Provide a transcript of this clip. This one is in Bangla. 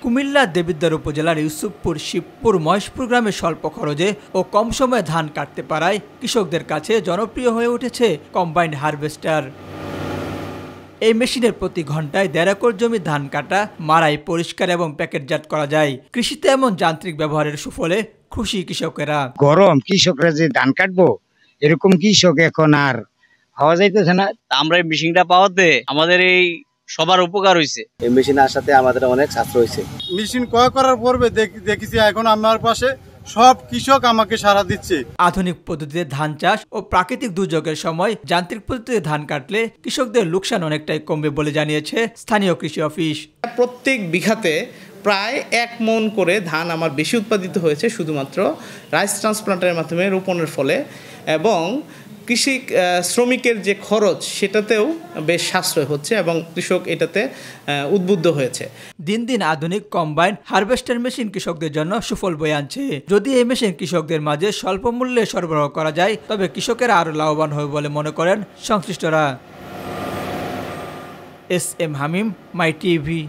কুমিল্লা দেবিদ্বার উপজেলার ইউসুফপুর শিবপুর মহেশপুর গ্রামে স্বল্প খরচে ও কম সময়ে ধান কাটতে পারায় কৃষকদের কাছে জনপ্রিয় হয়ে উঠেছে কম্বাইন্ড হারভেস্টার। এই মেশিনের প্রতি ঘন্টায় 1.5 একর জমি ধান কাটা, মাড়াই, পরিষ্কার এবং প্যাকেটজাত করা যায়। কৃষিতে এমন যান্ত্রিক ব্যবহারের সুফলে খুশি কৃষকেরা। গরম কৃষকরা যে ধান কাটবো এরকম কৃষক এখন আর পাওয়া যাইতেছে না। আমরা এই মেশিনটা পাওয়াতে আমাদের এই সবার উপকার হয়েছে। এই মেশিন আসাতে আমাদের অনেক সাশ্রয় হয়েছে। মেশিন ক্রয় করার পূর্বে দেখেছি এখন আমার পাশে সব কৃষক আমাকে সাড়া দিচ্ছে। আধুনিক পদ্ধতিতে ধান চাষ ও প্রাকৃতিক দুর্যোগের সময় যান্ত্রিক পদ্ধতিতে ধান কাটলে কৃষকদের লোকসান অনেকটাই কমবে বলে জানিয়েছে স্থানীয় কৃষি অফিস। প্রত্যেক বিঘাতে প্রায় 1 মণ করে ধান আমার বেশি উৎপাদিত হয়েছে শুধুমাত্র রাইস ট্রান্সপ্লান্টারের মাধ্যমে রোপণের ফলে, এবং কৃষি শ্রমিকের যে খরচ সেটাতেও বেশ সাশ্রয় হচ্ছে এবং কৃষক এটাতে উদ্বুদ্ধ হয়েছে। দিন দিন আধুনিক কম্বাইন্ড হারভেস্টার মেশিন কৃষকদের জন্য সুফল বয়ে আনছে। যদি এই মেশিন কৃষকদের মাঝে স্বল্প মূল্যে সরবরাহ করা যায় তবে কৃষকেরা আরও লাভবান হবে বলে মনে করেন সংশ্লিষ্টরা। এস এম হামিম, মাই টিভি।